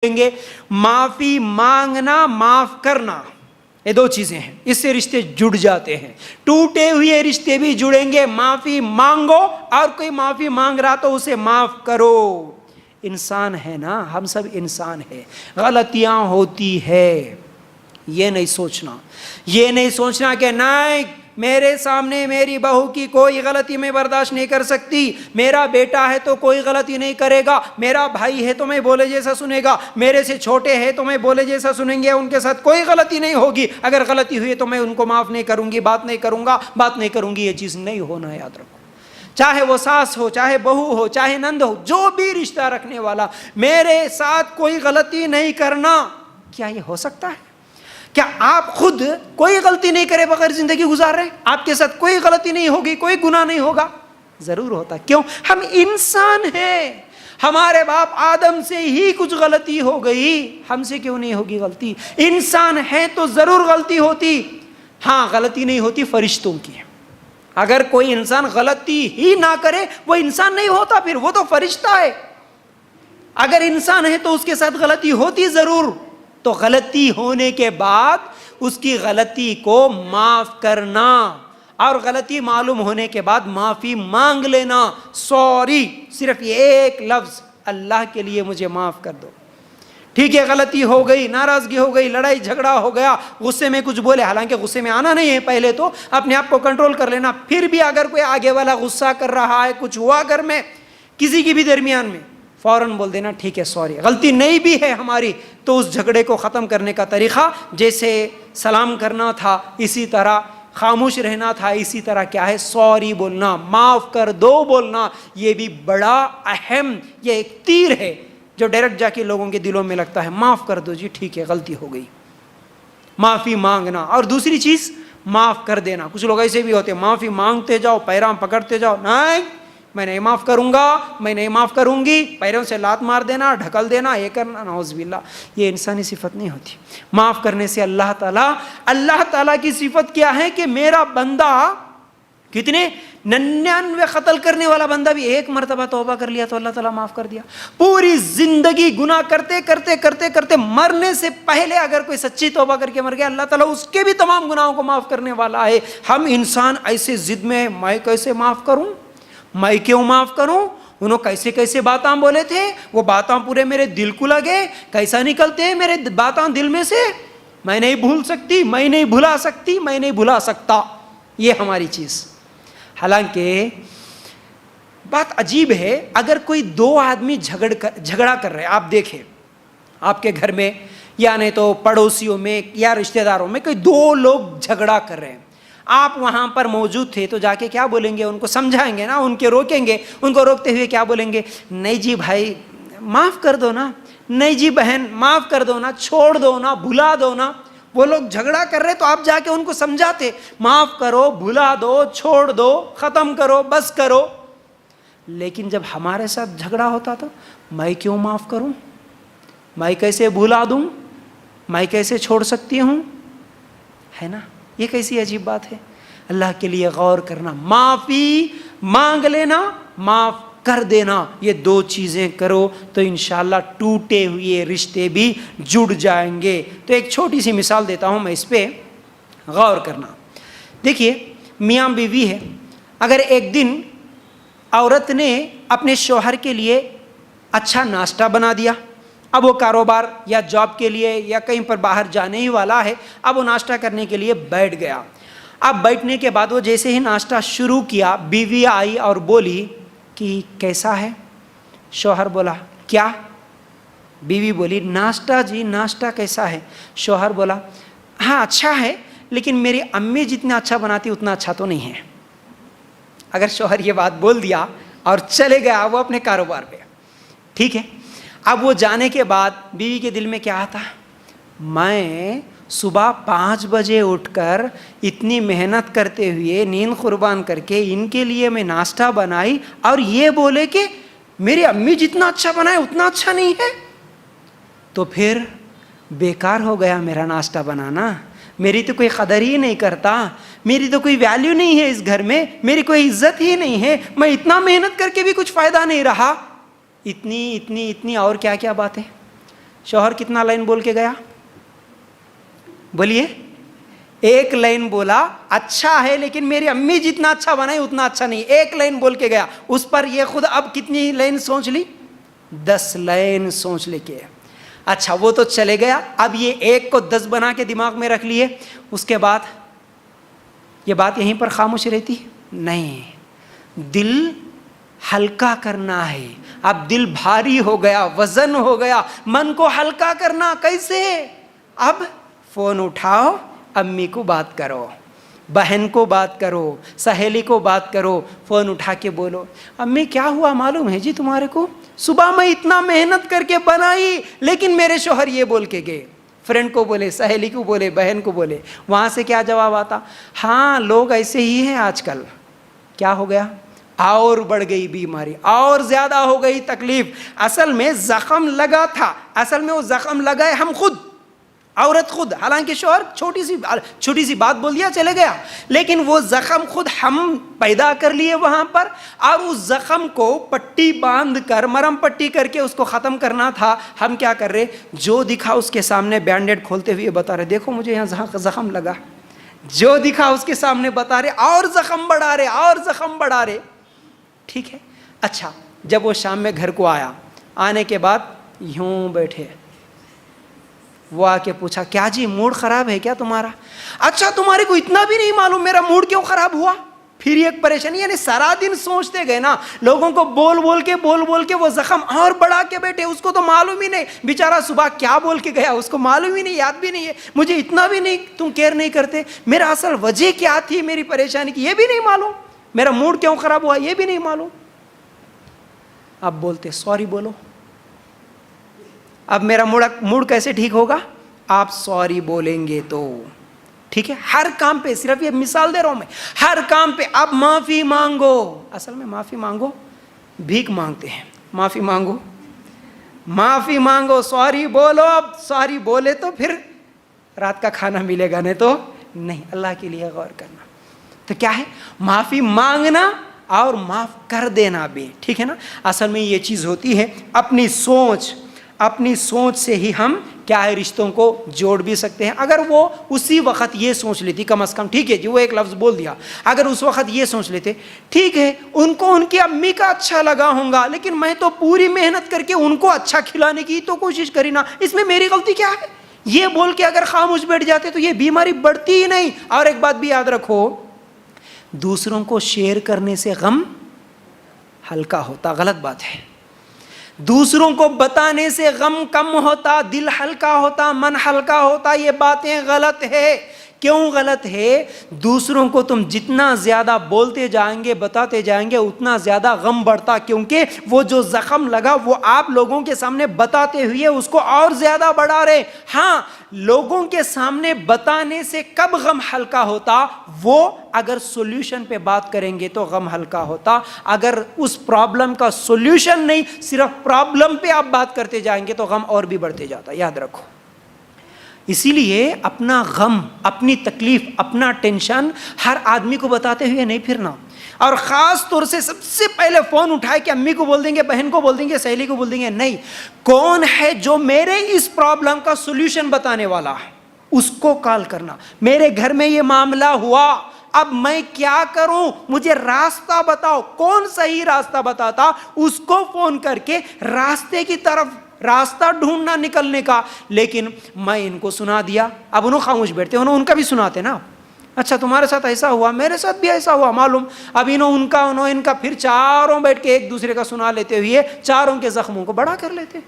گے معافی مانگنا، معاف کرنا، یہ دو چیزیں ہیں، اس سے رشتے جڑ جاتے ہیں. ٹوٹے ہوئے رشتے بھی جڑیں گے. معافی مانگو، اور کوئی معافی مانگ رہا تو اسے معاف کرو. انسان ہے نا، ہم سب انسان ہیں، غلطیاں ہوتی ہے. یہ نہیں سوچنا کہ نہیں میرے سامنے میری بہو کی کوئی غلطی میں برداشت نہیں کر سکتی، میرا بیٹا ہے تو کوئی غلطی نہیں کرے گا، میرا بھائی ہے تو میں بولے جیسا سنے گا، میرے سے چھوٹے ہیں تو میں بولے جیسا سنیں گے، ان کے ساتھ کوئی غلطی نہیں ہوگی، اگر غلطی ہوئی تو میں ان کو معاف نہیں کروں گی، بات نہیں کروں گی. یہ چیز نہیں ہونا، یاد رکھو. چاہے وہ ساس ہو، چاہے بہو ہو، چاہے نند ہو، جو بھی رشتہ رکھنے والا، میرے ساتھ کوئی غلطی نہیں کرنا. کیا یہ ہو سکتا ہے؟ کیا آپ خود کوئی غلطی نہیں کرے بغیر زندگی گزار رہے ہیں؟ آپ کے ساتھ کوئی غلطی نہیں ہوگی، کوئی گناہ نہیں ہوگا؟ ضرور ہوتا. کیوں؟ ہم انسان ہیں. ہمارے باپ آدم سے ہی کچھ غلطی ہو گئی، ہم سے کیوں نہیں ہوگی غلطی؟ انسان ہے تو ضرور غلطی ہوتی. ہاں، غلطی نہیں ہوتی فرشتوں کی. اگر کوئی انسان غلطی ہی نہ کرے وہ انسان نہیں ہوتا، پھر وہ تو فرشتہ ہے. اگر انسان ہے تو اس کے ساتھ غلطی ہوتی ضرور. تو غلطی ہونے کے بعد اس کی غلطی کو معاف کرنا، اور غلطی معلوم ہونے کے بعد معافی مانگ لینا. سوری، صرف یہ ایک لفظ، اللہ کے لیے مجھے معاف کر دو. ٹھیک ہے، غلطی ہو گئی، ناراضگی ہو گئی، لڑائی جھگڑا ہو گیا، غصے میں کچھ بولے، حالانکہ غصے میں آنا نہیں ہے، پہلے تو اپنے آپ کو کنٹرول کر لینا. پھر بھی اگر کوئی آگے والا غصہ کر رہا ہے، کچھ ہوا گھر میں، کسی کی بھی درمیان میں، فوراً بول دینا ٹھیک ہے، سوری، غلطی نہیں بھی ہے ہماری. تو اس جھگڑے کو ختم کرنے کا طریقہ جیسے سلام کرنا تھا، اسی طرح خاموش رہنا تھا، اسی طرح کیا ہے، سوری بولنا، معاف کر دو بولنا. یہ بھی بڑا اہم، یہ ایک تیر ہے جو ڈائریکٹ جا کے لوگوں کے دلوں میں لگتا ہے. معاف کر دو جی، ٹھیک ہے، غلطی ہو گئی. معافی مانگنا. اور دوسری چیز معاف کر دینا. کچھ لوگ ایسے بھی ہوتے ہیں، معافی مانگتے جاؤ، پیراں پکڑتے جاؤ، نہیں میں نہیں معاف کروں گا، میں نہیں معاف کروں گی، پیروں سے لات مار دینا، ڈھکل دینا، یہ کرنا، نعوذ باللہ. یہ انسانی صفت نہیں ہوتی. معاف کرنے سے اللہ تعالیٰ کی صفت کیا ہے کہ میرا بندہ، کتنے 99 قتل کرنے والا بندہ بھی ایک مرتبہ توبہ کر لیا تو اللہ تعالیٰ معاف کر دیا. پوری زندگی گناہ کرتے مرنے سے پہلے اگر کوئی سچی توبہ کر کے مر گیا، اللہ تعالیٰ اس کے بھی تمام گناہوں کو معاف کرنے والا ہے. ہم انسان ایسے ضد میں، میں کیسے معاف کروں، میں کیوں معاف کروں، انہوں کیسے باتاں بولے تھے، وہ باتاں پورے میرے دل کو لگے، کیسا نکلتے ہیں میرے باتاں دل میں سے، میں نہیں بھول سکتی، میں نہیں بھلا سکتی، میں نہیں بھلا سکتا. یہ ہماری چیز. حالانکہ بات عجیب ہے، اگر کوئی دو آدمی جھگڑا کر رہے، آپ دیکھیں آپ کے گھر میں یا نہیں تو پڑوسیوں میں یا رشتہ داروں میں کوئی دو لوگ جھگڑا کر رہے ہیں، آپ وہاں پر موجود تھے تو جا کے کیا بولیں گے؟ ان کو سمجھائیں گے نا، ان کے روکیں گے. ان کو روکتے ہوئے کیا بولیں گے؟ نہیں جی بھائی معاف کر دو نا، نہیں جی بہن معاف کر دو نا، چھوڑ دو نا، بھلا دو نا. وہ لوگ جھگڑا کر رہے تو آپ جا کے ان کو سمجھاتے، معاف کرو، بھلا دو، چھوڑ دو، ختم کرو، بس کرو. لیکن جب ہمارے ساتھ جھگڑا ہوتا تو میں کیوں معاف کروں، میں کیسے بھلا دوں، میں کیسے چھوڑ سکتی ہوں، ہے نا؟ یہ کیسی عجیب بات ہے. اللہ کے لیے غور کرنا. معافی مانگ لینا، معاف کر دینا، یہ دو چیزیں کرو تو انشاءاللہ ٹوٹے ہوئے رشتے بھی جڑ جائیں گے. تو ایک چھوٹی سی مثال دیتا ہوں میں، اس پہ غور کرنا. دیکھیے میاں بیوی ہے، اگر ایک دن عورت نے اپنے شوہر کے لیے اچھا ناشتہ بنا دیا، اب وہ کاروبار یا جاب کے لیے یا کہیں پر باہر جانے ہی والا ہے، اب وہ ناشتہ کرنے کے لیے بیٹھ گیا. اب بیٹھنے کے بعد وہ جیسے ہی ناشتہ شروع کیا، بیوی آئی اور بولی کہ کیسا ہے؟ شوہر بولا کیا؟ بیوی بولی ناشتہ جی، ناشتہ کیسا ہے؟ شوہر بولا ہاں اچھا ہے، لیکن میری امی جتنا اچھا بناتی اتنا اچھا تو نہیں ہے. اگر شوہر یہ بات بول دیا اور چلے گیا وہ اپنے کاروبار پہ، ٹھیک ہے. اب وہ جانے کے بعد بیوی کے دل میں کیا آتا؟ میں صبح 5 بجے اٹھ کر اتنی محنت کرتے ہوئے نیند قربان کر کے ان کے لیے میں ناشتہ بنائی، اور یہ بولے کہ میری امی جتنا اچھا بنائے اتنا اچھا نہیں ہے، تو پھر بیکار ہو گیا میرا ناشتہ بنانا. میری تو کوئی قدر ہی نہیں کرتا، میری تو کوئی ویلیو نہیں ہے اس گھر میں، میری کوئی عزت ہی نہیں ہے، میں اتنا محنت کر کے بھی کچھ فائدہ نہیں رہا. اتنی اور کیا کیا باتیں. شوہر کتنا لائن بول کے گیا؟ بولیے. ایک لائن بولا, اچھا ہے لیکن میری امی جتنا اچھا بنائی اتنا اچھا نہیں. ایک لائن بول کے گیا, اس پر یہ خود اب کتنی لائن سوچ لی؟ 10 لائن سوچ لے کے. اچھا وہ تو چلے گیا, اب یہ ایک کو 10 بنا کے دماغ میں رکھ لیے. اس کے بعد یہ بات یہیں پر خاموش رہتی؟ نہیں, دل ہلکا کرنا ہے. اب دل بھاری ہو گیا, وزن ہو گیا, من کو ہلکا کرنا کیسے؟ اب فون اٹھاؤ, امی کو بات کرو, بہن کو بات کرو, سہیلی کو بات کرو. فون اٹھا کے بولو, امی کیا ہوا معلوم ہے جی تمہارے کو, صبح میں اتنا محنت کر کے بنائی لیکن میرے شوہر یہ بول کے گئے. فرینڈ کو بولے, سہیلی کو بولے, بہن کو بولے. وہاں سے کیا جواب آتا؟ ہاں لوگ ایسے ہی ہیں آج کل. کیا ہو گیا؟ اور بڑھ گئی بیماری, اور زیادہ ہو گئی تکلیف. اصل میں زخم لگا تھا, اصل میں وہ زخم لگائے ہم خود, عورت خود. حالانکہ شوہر چھوٹی سی بات بول دیا چلے گیا, لیکن وہ زخم خود ہم پیدا کر لیے وہاں پر. اور اس زخم کو پٹی باندھ کر, مرم پٹی کر کے اس کو ختم کرنا تھا. ہم کیا کر رہے؟ جو دکھا اس کے سامنے بینڈیڈ کھولتے ہوئے بتا رہے, دیکھو مجھے یہاں زخم لگا. جو دکھا اس کے سامنے بتا رہے, اور زخم بڑھا رہے, اور زخم بڑھا رہے. ٹھیک ہے. اچھا جب وہ شام میں گھر کو آیا, آنے کے بعد یوں بیٹھے, وہ آ کے پوچھا, کیا جی موڈ خراب ہے کیا تمہارا؟ اچھا تمہارے کو اتنا بھی نہیں معلوم میرا موڈ کیوں خراب ہوا؟ پھر ایک پریشانی. یعنی سارا دن سوچتے گئے نا, لوگوں کو بول بول کے وہ زخم اور بڑھا کے بیٹھے. اس کو تو معلوم ہی نہیں بیچارہ صبح کیا بول کے گیا, اس کو معلوم ہی نہیں, یاد بھی نہیں ہے. مجھے اتنا بھی نہیں تم کیئر نہیں کرتے, میرا اصل وجہ کیا تھی میری پریشانی کی یہ بھی نہیں معلوم, میرا موڈ کیوں خراب ہوا یہ بھی نہیں معلوم. اب بولتے سوری بولو. اب میرا موڈ کیسے ٹھیک ہوگا؟ آپ سوری بولیں گے تو. ٹھیک ہے, ہر کام پہ, صرف یہ مثال دے رہا ہوں میں, ہر کام پہ آپ معافی مانگو. اصل میں معافی مانگو, بھیک مانگتے ہیں. معافی مانگو, معافی مانگو, سوری بولو. اب سوری بولے تو پھر رات کا کھانا ملے گا, نہیں تو نہیں. اللہ کے لیے غور کرنا. تو کیا ہے؟ معافی مانگنا اور معاف کر دینا بھی. ٹھیک ہے نا. اصل میں یہ چیز ہوتی ہے, اپنی سوچ سے ہی ہم کیا ہے رشتوں کو جوڑ بھی سکتے ہیں. اگر وہ اسی وقت یہ سوچ لیتی, کم از کم ٹھیک ہے جی وہ ایک لفظ بول دیا, اگر اس وقت یہ سوچ لیتے ٹھیک ہے ان کو ان کی امی کا اچھا لگا ہوں گا, لیکن میں تو پوری محنت کر کے ان کو اچھا کھلانے کی تو کوشش کری نا, اس میں میری غلطی کیا ہے, یہ بول کے اگر خاموش بیٹھ جاتے تو یہ بیماری بڑھتی ہی نہیں. اور ایک بات بھی یاد رکھو, دوسروں کو شیئر کرنے سے غم ہلکا ہوتا. غلط بات ہے. دوسروں کو بتانے سے غم کم ہوتا, دل ہلکا ہوتا, من ہلکا ہوتا. یہ باتیں غلط ہے. کیوں غلط ہے؟ دوسروں کو تم جتنا زیادہ بولتے جائیں گے, بتاتے جائیں گے, اتنا زیادہ غم بڑھتا. کیونکہ وہ جو زخم لگا وہ آپ لوگوں کے سامنے بتاتے ہوئے اس کو اور زیادہ بڑھا رہے. ہاں لوگوں کے سامنے بتانے سے کب غم ہلکا ہوتا؟ وہ اگر سولوشن پہ بات کریں گے تو غم ہلکا ہوتا. اگر اس پرابلم کا سولوشن نہیں, صرف پرابلم پہ آپ بات کرتے جائیں گے تو غم اور بھی بڑھتے جاتا. یاد رکھو. اسی لیے اپنا غم, اپنی تکلیف, اپنا ٹینشن ہر آدمی کو بتاتے ہوئے نہیں پھرنا. اور خاص طور سے سب سے پہلے فون اٹھائے کہ امی کو بول دیں گے, بہن کو بول دیں گے, سہیلی کو بول دیں گے. نہیں, کون ہے جو میرے اس پرابلم کا سولوشن بتانے والا, اس کو کال کرنا. میرے گھر میں یہ معاملہ ہوا, اب میں کیا کروں, مجھے راستہ بتاؤ. کون صحیح راستہ بتاتا, اس کو فون کر کے راستے کی طرف راستہ ڈھونڈنا نکلنے کا. لیکن میں ان کو سنا دیا, اب انہوں خاموش بیٹھتے, انہوں ان کا بھی سناتے نا. اچھا تمہارے ساتھ ایسا ہوا, میرے ساتھ بھی ایسا ہوا, معلوم. اب انہوں ان کا, انہوں ان کا, پھر چاروں بیٹھ کے ایک دوسرے کا سنا لیتے ہوئے چاروں کے زخموں کو بڑا کر لیتے.